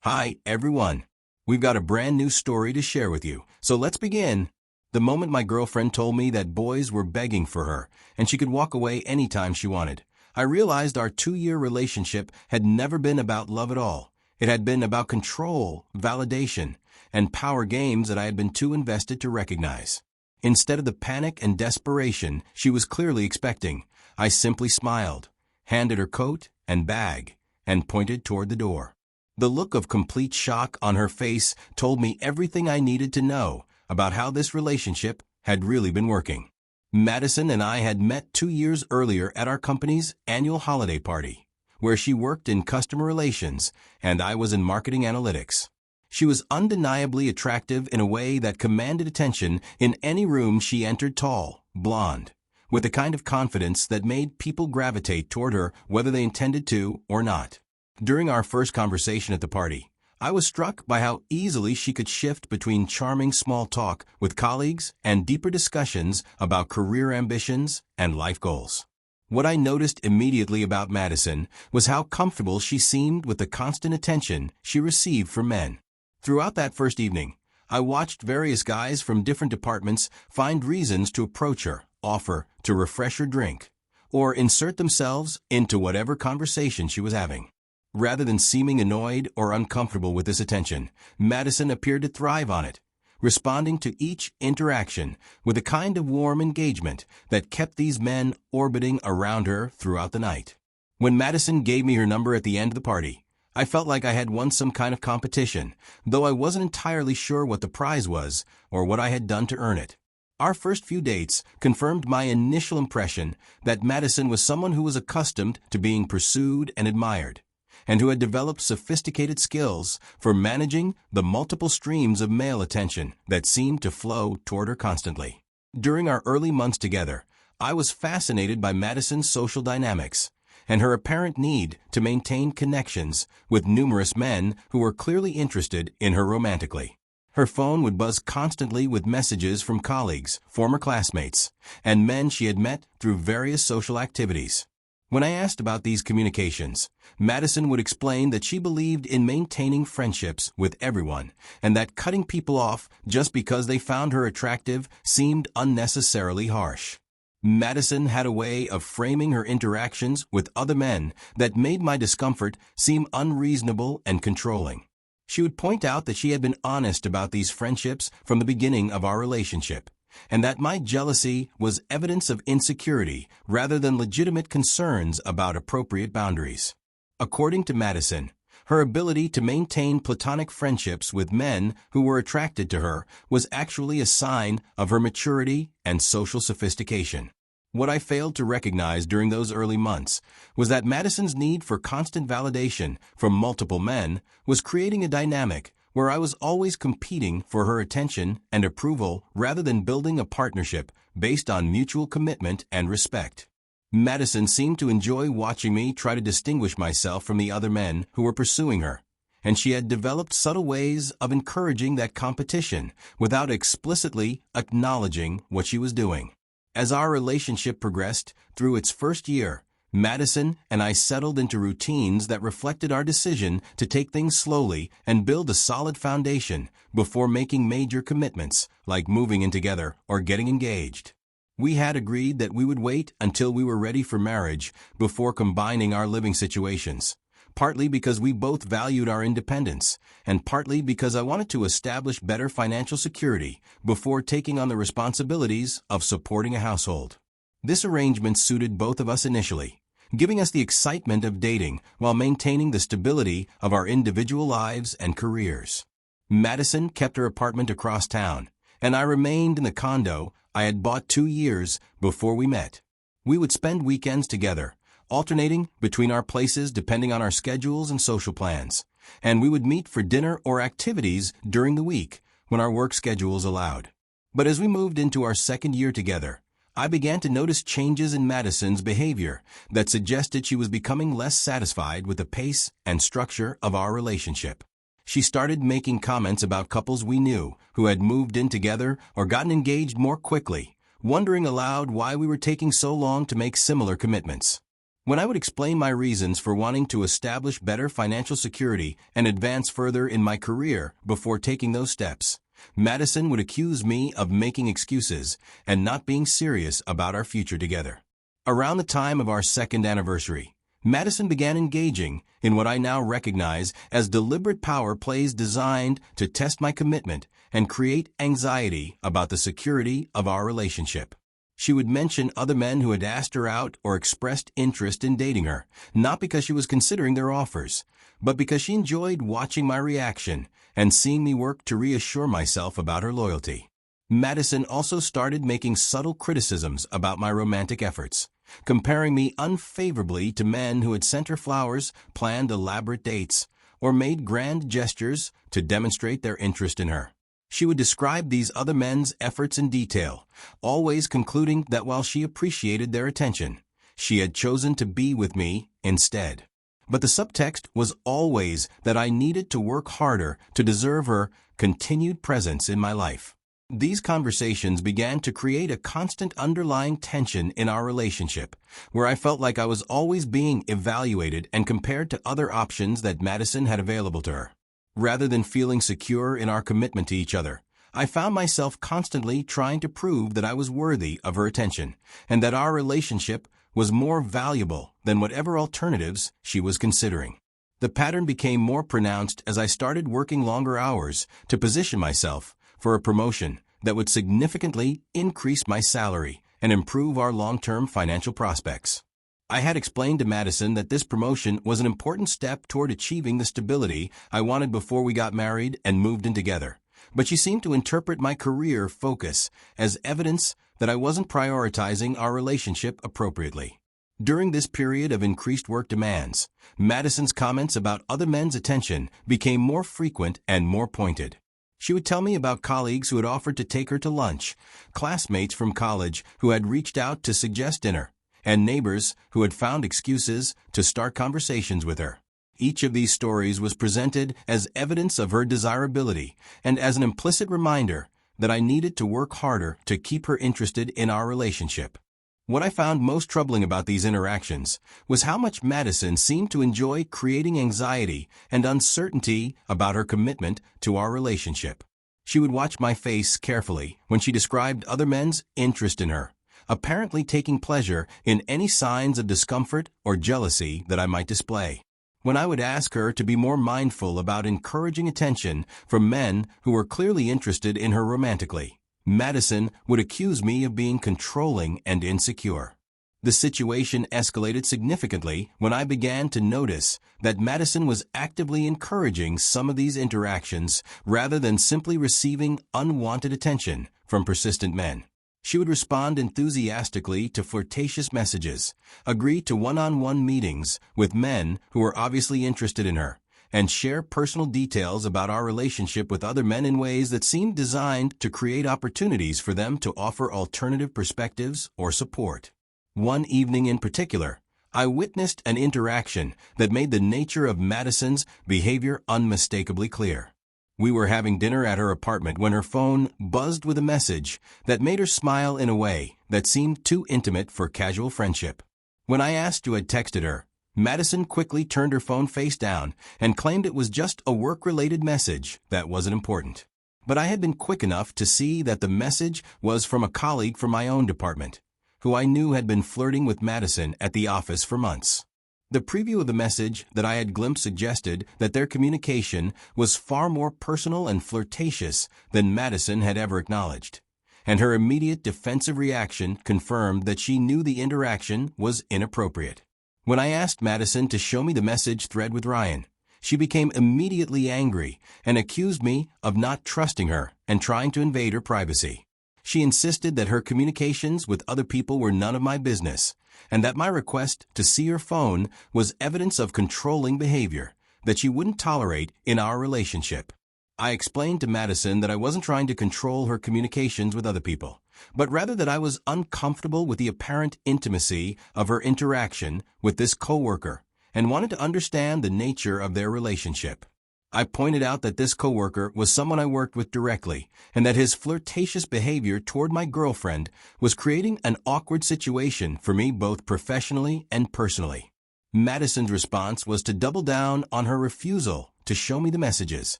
Hi, everyone. We've got a brand new story to share with you, so let's begin. The moment my girlfriend told me that boys were begging for her and she could walk away anytime she wanted, I realized our 2-year relationship had never been about love at all. It had been about control, validation, and power games that I had been too invested to recognize. Instead of the panic and desperation she was clearly expecting, I simply smiled, handed her coat and bag, and pointed toward the door. The look of complete shock on her face told me everything I needed to know about how this relationship had really been working. Madison and I had met 2 years earlier at our company's annual holiday party, where she worked in customer relations and I was in marketing analytics. She was undeniably attractive in a way that commanded attention in any room she entered, tall, blonde, with the kind of confidence that made people gravitate toward her whether they intended to or not. During our first conversation at the party, I was struck by how easily she could shift between charming small talk with colleagues and deeper discussions about career ambitions and life goals. What I noticed immediately about Madison was how comfortable she seemed with the constant attention she received from men. Throughout that first evening, I watched various guys from different departments find reasons to approach her, offer to refresh her drink, or insert themselves into whatever conversation she was having. Rather than seeming annoyed or uncomfortable with this attention, Madison appeared to thrive on it, responding to each interaction with a kind of warm engagement that kept these men orbiting around her throughout the night. When Madison gave me her number at the end of the party, I felt like I had won some kind of competition, though I wasn't entirely sure what the prize was or what I had done to earn it. Our first few dates confirmed my initial impression that Madison was someone who was accustomed to being pursued and admired, and who had developed sophisticated skills for managing the multiple streams of male attention that seemed to flow toward her constantly. During our early months together, I was fascinated by Madison's social dynamics and her apparent need to maintain connections with numerous men who were clearly interested in her romantically. Her phone would buzz constantly with messages from colleagues, former classmates, and men she had met through various social activities. When I asked about these communications, Madison would explain that she believed in maintaining friendships with everyone and that cutting people off just because they found her attractive seemed unnecessarily harsh. Madison had a way of framing her interactions with other men that made my discomfort seem unreasonable and controlling. She would point out that she had been honest about these friendships from the beginning of our relationship, and that my jealousy was evidence of insecurity rather than legitimate concerns about appropriate boundaries. According to Madison, her ability to maintain platonic friendships with men who were attracted to her was actually a sign of her maturity and social sophistication. What I failed to recognize during those early months was that Madison's need for constant validation from multiple men was creating a dynamic where I was always competing for her attention and approval rather than building a partnership based on mutual commitment and respect. Madison seemed to enjoy watching me try to distinguish myself from the other men who were pursuing her, and she had developed subtle ways of encouraging that competition without explicitly acknowledging what she was doing. As our relationship progressed through its first year, Madison and I settled into routines that reflected our decision to take things slowly and build a solid foundation before making major commitments, like moving in together or getting engaged. We had agreed that we would wait until we were ready for marriage before combining our living situations, partly because we both valued our independence, and partly because I wanted to establish better financial security before taking on the responsibilities of supporting a household. This arrangement suited both of us initially, giving us the excitement of dating while maintaining the stability of our individual lives and careers. Madison kept her apartment across town, and I remained in the condo I had bought 2 years before we met. We would spend weekends together, alternating between our places depending on our schedules and social plans, and we would meet for dinner or activities during the week when our work schedules allowed. But as we moved into our second year together, I began to notice changes in Madison's behavior that suggested she was becoming less satisfied with the pace and structure of our relationship. She started making comments about couples we knew who had moved in together or gotten engaged more quickly, wondering aloud why we were taking so long to make similar commitments. When I would explain my reasons for wanting to establish better financial security and advance further in my career before taking those steps, Madison would accuse me of making excuses and not being serious about our future together. Around the time of our second anniversary, Madison began engaging in what I now recognize as deliberate power plays designed to test my commitment and create anxiety about the security of our relationship. She would mention other men who had asked her out or expressed interest in dating her, not because she was considering their offers, but because she enjoyed watching my reaction and seeing me work to reassure myself about her loyalty. Madison also started making subtle criticisms about my romantic efforts, comparing me unfavorably to men who had sent her flowers, planned elaborate dates, or made grand gestures to demonstrate their interest in her. She would describe these other men's efforts in detail, always concluding that while she appreciated their attention, she had chosen to be with me instead. But the subtext was always that I needed to work harder to deserve her continued presence in my life. These conversations began to create a constant underlying tension in our relationship, where I felt like I was always being evaluated and compared to other options that Madison had available to her. Rather than feeling secure in our commitment to each other, I found myself constantly trying to prove that I was worthy of her attention and that our relationship was more valuable than whatever alternatives she was considering. The pattern became more pronounced as I started working longer hours to position myself for a promotion that would significantly increase my salary and improve our long-term financial prospects. I had explained to Madison that this promotion was an important step toward achieving the stability I wanted before we got married and moved in together, but she seemed to interpret my career focus as evidence that I wasn't prioritizing our relationship appropriately. During this period of increased work demands, Madison's comments about other men's attention became more frequent and more pointed. She would tell me about colleagues who had offered to take her to lunch, classmates from college who had reached out to suggest dinner, and neighbors who had found excuses to start conversations with her. Each of these stories was presented as evidence of her desirability and as an implicit reminder that I needed to work harder to keep her interested in our relationship. What I found most troubling about these interactions was how much Madison seemed to enjoy creating anxiety and uncertainty about her commitment to our relationship. She would watch my face carefully when she described other men's interest in her, apparently taking pleasure in any signs of discomfort or jealousy that I might display. When I would ask her to be more mindful about encouraging attention from men who were clearly interested in her romantically, Madison would accuse me of being controlling and insecure. The situation escalated significantly when I began to notice that Madison was actively encouraging some of these interactions rather than simply receiving unwanted attention from persistent men. She would respond enthusiastically to flirtatious messages, agree to one-on-one meetings with men who were obviously interested in her, and share personal details about our relationship with other men in ways that seemed designed to create opportunities for them to offer alternative perspectives or support. One evening in particular, I witnessed an interaction that made the nature of Madison's behavior unmistakably clear. We were having dinner at her apartment when her phone buzzed with a message that made her smile in a way that seemed too intimate for casual friendship. When I asked who had texted her, Madison quickly turned her phone face down and claimed it was just a work-related message that wasn't important. But I had been quick enough to see that the message was from a colleague from my own department, who I knew had been flirting with Madison at the office for months. The preview of the message that I had glimpsed suggested that their communication was far more personal and flirtatious than Madison had ever acknowledged, and her immediate defensive reaction confirmed that she knew the interaction was inappropriate. When I asked Madison to show me the message thread with Ryan, she became immediately angry and accused me of not trusting her and trying to invade her privacy. She insisted that her communications with other people were none of my business, and that my request to see her phone was evidence of controlling behavior that she wouldn't tolerate in our relationship. I explained to Madison that I wasn't trying to control her communications with other people, but rather that I was uncomfortable with the apparent intimacy of her interaction with this coworker and wanted to understand the nature of their relationship. I pointed out that this coworker was someone I worked with directly, and that his flirtatious behavior toward my girlfriend was creating an awkward situation for me both professionally and personally. Madison's response was to double down on her refusal to show me the messages,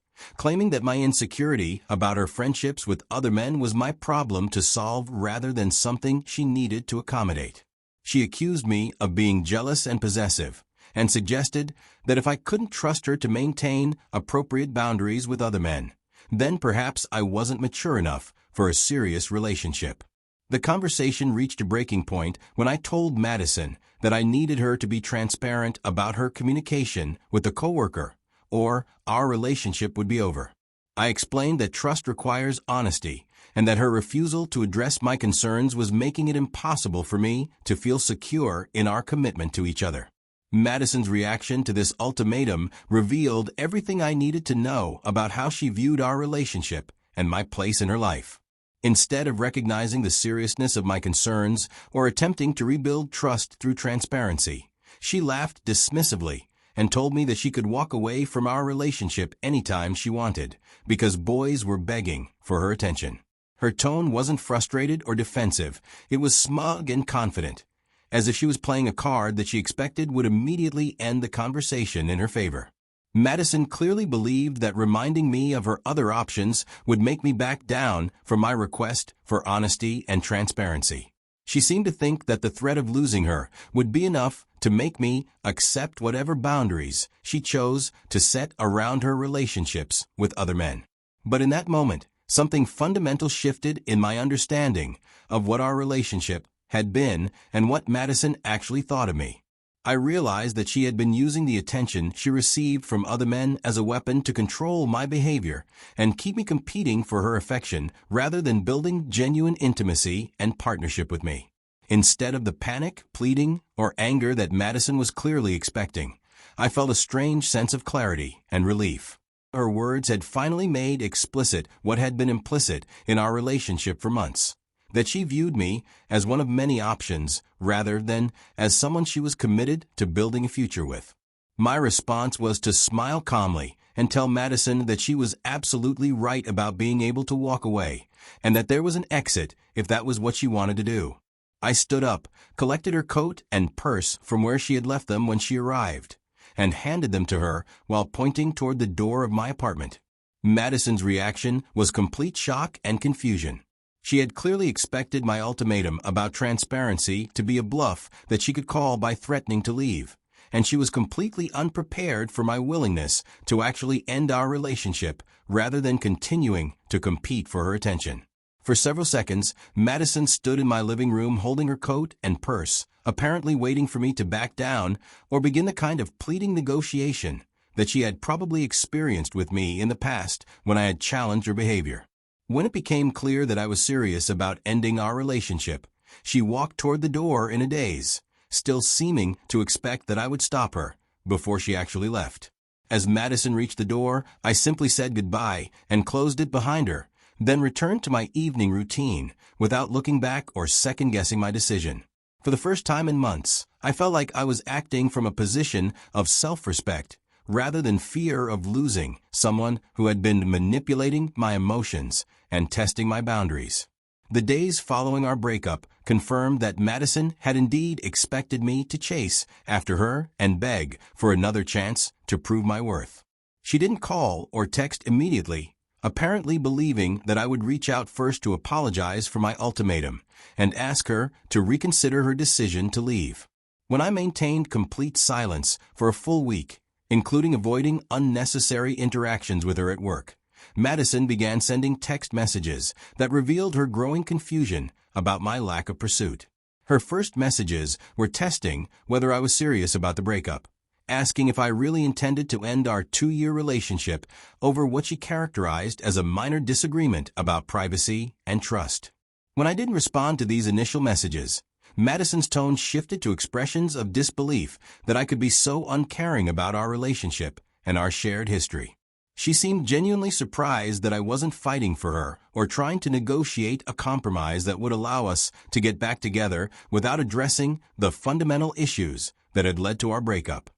claiming that my insecurity about her friendships with other men was my problem to solve rather than something she needed to accommodate. She accused me of being jealous and possessive, and suggested that if I couldn't trust her to maintain appropriate boundaries with other men, then perhaps I wasn't mature enough for a serious relationship. The conversation reached a breaking point when I told Madison that I needed her to be transparent about her communication with the coworker, or our relationship would be over. I explained that trust requires honesty, and that her refusal to address my concerns was making it impossible for me to feel secure in our commitment to each other. Madison's reaction to this ultimatum revealed everything I needed to know about how she viewed our relationship and my place in her life. Instead of recognizing the seriousness of my concerns or attempting to rebuild trust through transparency, she laughed dismissively and told me that she could walk away from our relationship anytime she wanted because boys were begging for her attention. Her tone wasn't frustrated or defensive, it was smug and confident, as if she was playing a card that she expected would immediately end the conversation in her favor. Madison clearly believed that reminding me of her other options would make me back down from my request for honesty and transparency. She seemed to think that the threat of losing her would be enough to make me accept whatever boundaries she chose to set around her relationships with other men. But in that moment, something fundamental shifted in my understanding of what our relationship had been and what Madison actually thought of me. I realized that she had been using the attention she received from other men as a weapon to control my behavior and keep me competing for her affection rather than building genuine intimacy and partnership with me. Instead of the panic, pleading, or anger that Madison was clearly expecting, I felt a strange sense of clarity and relief. Her words had finally made explicit what had been implicit in our relationship for months, that she viewed me as one of many options rather than as someone she was committed to building a future with. My response was to smile calmly and tell Madison that she was absolutely right about being able to walk away, and that there was an exit if that was what she wanted to do. I stood up, collected her coat and purse from where she had left them when she arrived, and handed them to her while pointing toward the door of my apartment. Madison's reaction was complete shock and confusion. She had clearly expected my ultimatum about transparency to be a bluff that she could call by threatening to leave, and she was completely unprepared for my willingness to actually end our relationship rather than continuing to compete for her attention. For several seconds, Madison stood in my living room holding her coat and purse, apparently waiting for me to back down or begin the kind of pleading negotiation that she had probably experienced with me in the past when I had challenged her behavior. When it became clear that I was serious about ending our relationship, she walked toward the door in a daze, still seeming to expect that I would stop her before she actually left. As Madison reached the door, I simply said goodbye and closed it behind her, then returned to my evening routine without looking back or second-guessing my decision. For the first time in months, I felt like I was acting from a position of self-respect rather than fear of losing someone who had been manipulating my emotions and testing my boundaries. The days following our breakup confirmed that Madison had indeed expected me to chase after her and beg for another chance to prove my worth. She didn't call or text immediately, apparently believing that I would reach out first to apologize for my ultimatum and ask her to reconsider her decision to leave. When I maintained complete silence for a full week, including avoiding unnecessary interactions with her at work, Madison began sending text messages that revealed her growing confusion about my lack of pursuit. Her first messages were testing whether I was serious about the breakup, asking if I really intended to end our 2-year relationship over what she characterized as a minor disagreement about privacy and trust. When I didn't respond to these initial messages, Madison's tone shifted to expressions of disbelief that I could be so uncaring about our relationship and our shared history. She seemed genuinely surprised that I wasn't fighting for her or trying to negotiate a compromise that would allow us to get back together without addressing the fundamental issues that had led to our breakup.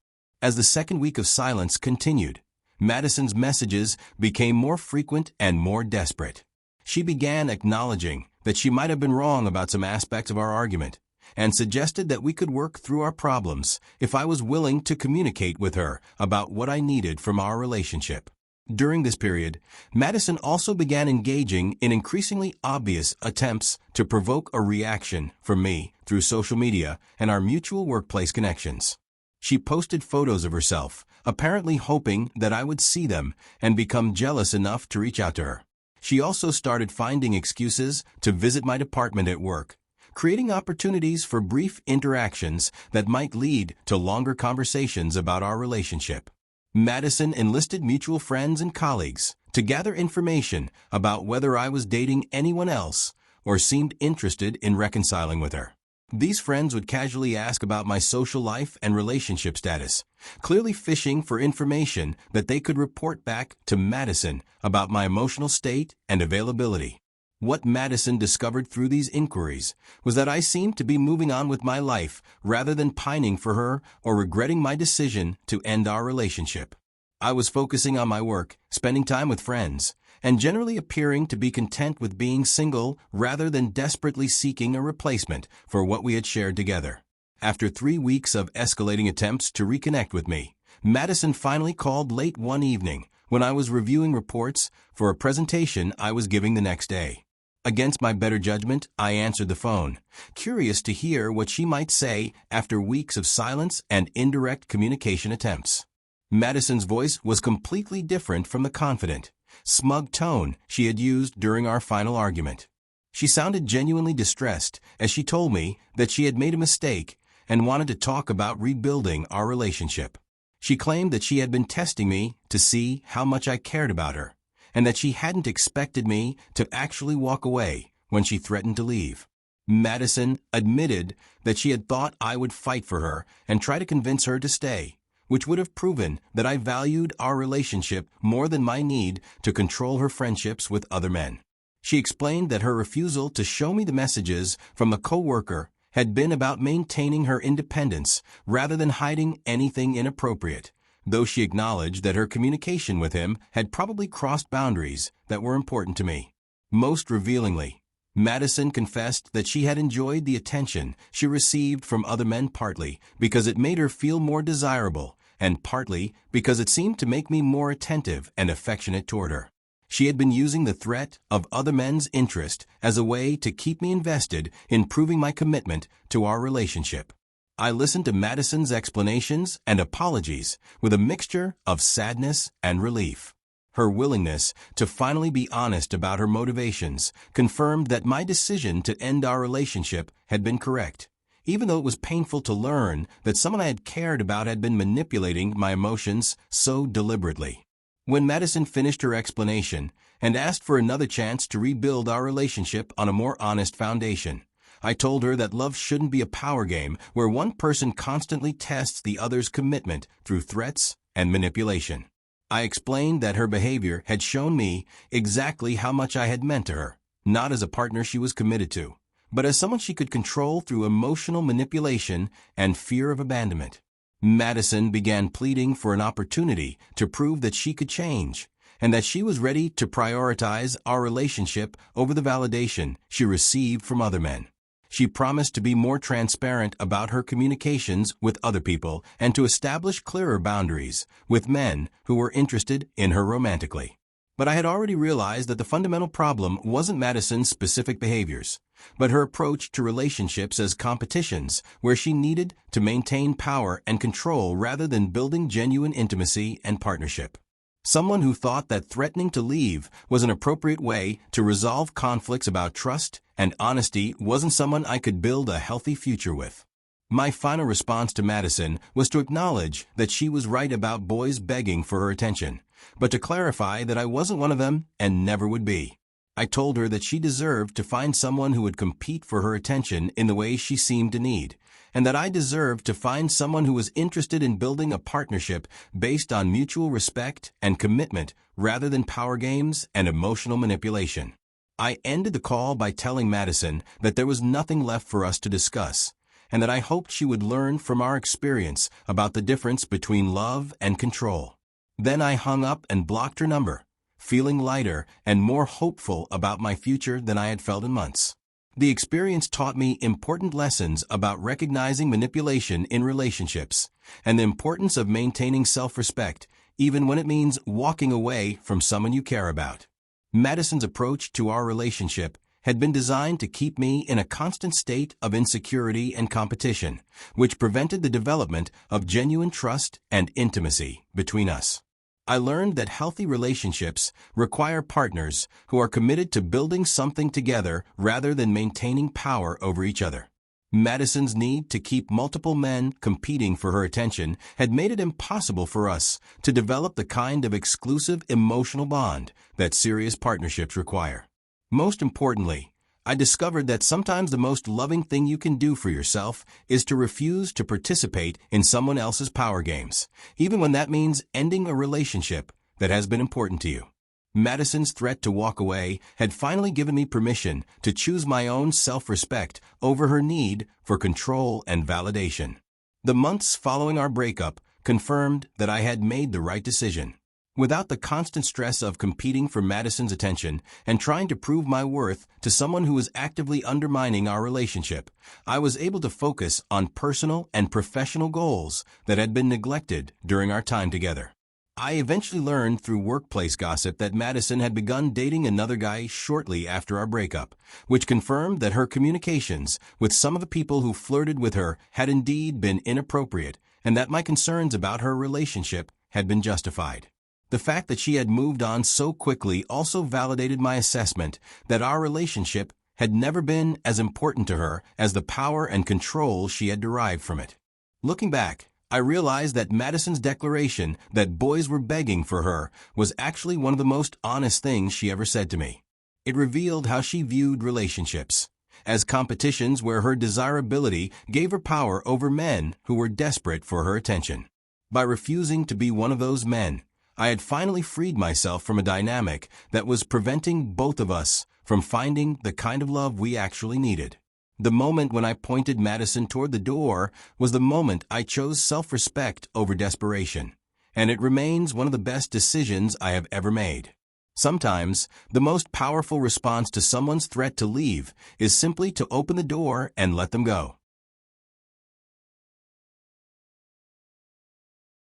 As the second week of silence continued, Madison's messages became more frequent and more desperate. She began acknowledging that she might have been wrong about some aspects of our argument, and suggested that we could work through our problems if I was willing to communicate with her about what I needed from our relationship. During this period, Madison also began engaging in increasingly obvious attempts to provoke a reaction from me through social media and our mutual workplace connections. She posted photos of herself, apparently hoping that I would see them and become jealous enough to reach out to her. She also started finding excuses to visit my department at work, creating opportunities for brief interactions that might lead to longer conversations about our relationship. Madison enlisted mutual friends and colleagues to gather information about whether I was dating anyone else or seemed interested in reconciling with her. These friends would casually ask about my social life and relationship status, clearly fishing for information that they could report back to Madison about my emotional state and availability. What Madison discovered through these inquiries was that I seemed to be moving on with my life rather than pining for her or regretting my decision to end our relationship. I was focusing on my work, spending time with friends, and generally appearing to be content with being single rather than desperately seeking a replacement for what we had shared together. After 3 weeks of escalating attempts to reconnect with me, Madison finally called late one evening when I was reviewing reports for a presentation I was giving the next day. Against my better judgment, I answered the phone, curious to hear what she might say after weeks of silence and indirect communication attempts. Madison's voice was completely different from the confident, smug tone she had used during our final argument. She sounded genuinely distressed as she told me that she had made a mistake and wanted to talk about rebuilding our relationship. She claimed that she had been testing me to see how much I cared about her, and that she hadn't expected me to actually walk away when she threatened to leave. Madison admitted that she had thought I would fight for her and try to convince her to stay, which would have proven that I valued our relationship more than my need to control her friendships with other men. She explained that her refusal to show me the messages from a coworker had been about maintaining her independence rather than hiding anything inappropriate, though she acknowledged that her communication with him had probably crossed boundaries that were important to me. Most revealingly, Madison confessed that she had enjoyed the attention she received from other men partly because it made her feel more desirable and partly because it seemed to make me more attentive and affectionate toward her. She had been using the threat of other men's interest as a way to keep me invested in proving my commitment to our relationship. I listened to Madison's explanations and apologies with a mixture of sadness and relief. Her willingness to finally be honest about her motivations confirmed that my decision to end our relationship had been correct, even though it was painful to learn that someone I had cared about had been manipulating my emotions so deliberately. When Madison finished her explanation and asked for another chance to rebuild our relationship on a more honest foundation, I told her that love shouldn't be a power game where one person constantly tests the other's commitment through threats and manipulation. I explained that her behavior had shown me exactly how much I had meant to her, not as a partner she was committed to, but as someone she could control through emotional manipulation and fear of abandonment. Madison began pleading for an opportunity to prove that she could change, and that she was ready to prioritize our relationship over the validation she received from other men. She promised to be more transparent about her communications with other people and to establish clearer boundaries with men who were interested in her romantically. But I had already realized that the fundamental problem wasn't Madison's specific behaviors, but her approach to relationships as competitions where she needed to maintain power and control rather than building genuine intimacy and partnership. Someone who thought that threatening to leave was an appropriate way to resolve conflicts about trust and honesty wasn't someone I could build a healthy future with. My final response to Madison was to acknowledge that she was right about boys begging for her attention, but to clarify that I wasn't one of them and never would be. I told her that she deserved to find someone who would compete for her attention in the way she seemed to need, and that I deserved to find someone who was interested in building a partnership based on mutual respect and commitment rather than power games and emotional manipulation. I ended the call by telling Madison that there was nothing left for us to discuss, and that I hoped she would learn from our experience about the difference between love and control. Then I hung up and blocked her number, feeling lighter and more hopeful about my future than I had felt in months. The experience taught me important lessons about recognizing manipulation in relationships and the importance of maintaining self-respect, even when it means walking away from someone you care about. Madison's approach to our relationship had been designed to keep me in a constant state of insecurity and competition, which prevented the development of genuine trust and intimacy between us. I learned that healthy relationships require partners who are committed to building something together rather than maintaining power over each other. Madison's need to keep multiple men competing for her attention had made it impossible for us to develop the kind of exclusive emotional bond that serious partnerships require. Most importantly, I discovered that sometimes the most loving thing you can do for yourself is to refuse to participate in someone else's power games, even when that means ending a relationship that has been important to you. Madison's threat to walk away had finally given me permission to choose my own self-respect over her need for control and validation. The months following our breakup confirmed that I had made the right decision. Without the constant stress of competing for Madison's attention and trying to prove my worth to someone who was actively undermining our relationship, I was able to focus on personal and professional goals that had been neglected during our time together. I eventually learned through workplace gossip that Madison had begun dating another guy shortly after our breakup, which confirmed that her communications with some of the people who flirted with her had indeed been inappropriate and that my concerns about her relationship had been justified. The fact that she had moved on so quickly also validated my assessment that our relationship had never been as important to her as the power and control she had derived from it. Looking back, I realized that Madison's declaration that boys were begging for her was actually one of the most honest things she ever said to me. It revealed how she viewed relationships as competitions where her desirability gave her power over men who were desperate for her attention. By refusing to be one of those men, I had finally freed myself from a dynamic that was preventing both of us from finding the kind of love we actually needed. The moment when I pointed Madison toward the door was the moment I chose self-respect over desperation, and it remains one of the best decisions I have ever made. Sometimes, the most powerful response to someone's threat to leave is simply to open the door and let them go.